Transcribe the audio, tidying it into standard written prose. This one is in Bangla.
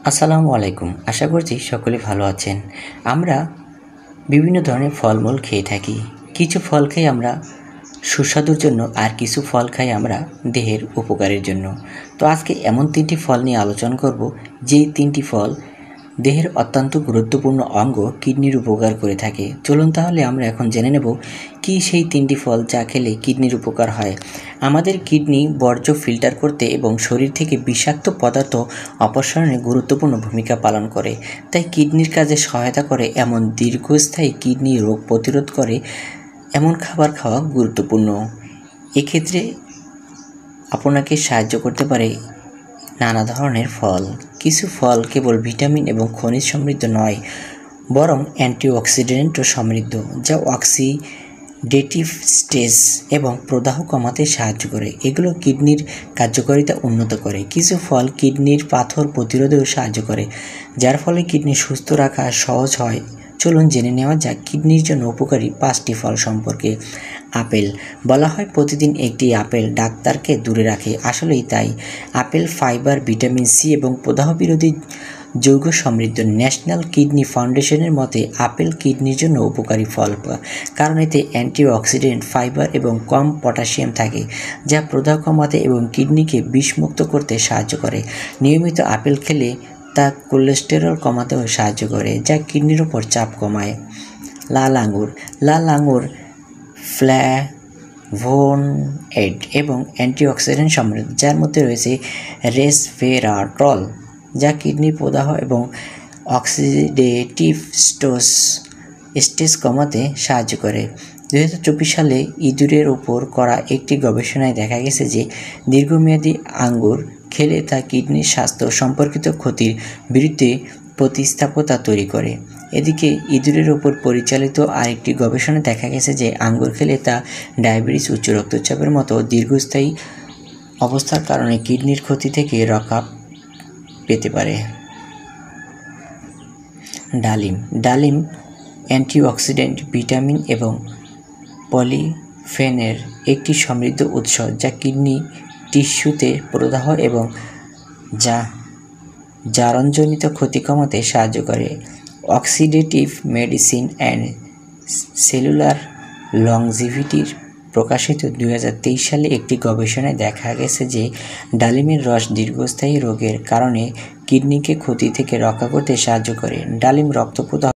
আসসালামু আলাইকুম। আশা করছি সকলে ভালো আছেন। আমরা বিভিন্ন ধরনের ফলমূল খেয়ে থাকি। কিছু ফল খাই আমরা সুস্বাদুর জন্য, আর কিছু ফল খাই আমরা দেহের উপকারের জন্য। তো আজকে এমন 3টি ফল নিয়ে আলোচনা করব, যেই 3টি ফল দেহের অত্যন্ত গুরুত্বপূর্ণ অঙ্গ কিডনির উপকার করে থাকে। চলুন তাহলে আমরা এখন জেনে নেব কি সেই 3টি ফল যা খেলে কিডনির উপকার হয়। আমাদের কিডনি বর্জ্য ফিল্টার করতে এবং শরীর থেকে বিষাক্ত পদার্থ অপসারণে গুরুত্বপূর্ণ ভূমিকা পালন করে। তাই কিডনির কাজে সহায়তা করে এমন দীর্ঘস্থায়ী কিডনি রোগ প্রতিরোধ করে এমন খাবার খাওয়া গুরুত্বপূর্ণ। এক্ষেত্রে আপনাকে সাহায্য করতে পারে নানা ধরনের ফল। কিছু ফল কেবল ভিটামিন এবং খনিজ সমৃদ্ধ নয়, বরং অ্যান্টিঅক্সিডেন্টও সমৃদ্ধ, যা অক্সিডেটিভ স্ট্রেস এবং প্রদাহ কমাতে সাহায্য করে। এগুলো কিডনির কার্যকারিতা উন্নত করে। কিছু ফল কিডনির পাথর প্রতিরোধেও সাহায্য করে, যার ফলে কিডনি সুস্থ রাখা সহজ হয়। চলুন জেনে নেওয়া যাক কিডনির জন্য উপকারী 5টি ফল সম্পর্কে। আপেল। বলা হয় প্রতিদিন একটি আপেল ডাক্তারকে দূরে রাখে, আসলেই তাই। আপেল ফাইবার, ভিটামিন সি এবং প্রদাহ বিরোধী যৌগ সমৃদ্ধ। ন্যাশনাল কিডনি ফাউন্ডেশনের মতে আপেল কিডনির জন্য উপকারী ফল, কারণ এতে অ্যান্টিঅক্সিডেন্ট, ফাইবার এবং কম পটাশিয়াম থাকে, যা প্রদাহ কমাতে এবং কিডনিকে বিষমুক্ত করতে সাহায্য করে। নিয়মিত আপেল খেলে তা কোলেস্টেরল কমাতেও সাহায্য করে, যা কিডনির উপর চাপ কমায়। লাল আঙুর। লাল আঙুর ফ্ল্যাভোনয়েড এবং অ্যান্টিঅক্সিডেন্ট সমৃদ্ধ, যার মধ্যে রয়েছে রেসভেরাট্রল, যা কিডনির প্রদাহ এবং অক্সিডেটিভ স্ট্রেস কমাতে সাহায্য করে। 2024 সালে ইঁদুরের উপর করা একটি গবেষণায় দেখা গেছে যে দীর্ঘমেয়াদী আঙ্গুর খেলে তা কিডনির স্বাস্থ্য সম্পর্কিত ক্ষতির বিরুদ্ধে প্রতিস্থাপতা তৈরি করে। এদিকে ইঁদুরের উপর পরিচালিত আরেকটি গবেষণায় দেখা গেছে যে আঙ্গুর খেলে তা ডায়াবেটিস, উচ্চ রক্তচাপের মতো দীর্ঘস্থায়ী অবস্থার কারণে কিডনির ক্ষতি থেকে রক্ষা পেতে পারে। ডালিম। ডালিম অ্যান্টিঅক্সিডেন্ট, ভিটামিন এবং পলিফেনের একটি সমৃদ্ধ উৎস, যা কিডনি টিস্যুতে প্রদাহ এবং জারণজনিত ক্ষতি কমাতে সাহায্য করে। অক্সিডেটিভ মেডিসিন অ্যান্ড সেলুলার লংজিভিটির প্রকাশিত 2023 সালে একটি গবেষণায় দেখা গেছে যে ডালিমের রস দীর্ঘস্থায়ী রোগের কারণে কিডনিকে ক্ষতি থেকে রক্ষা করতে সাহায্য করে। ডালিম রক্ত প্রদাহ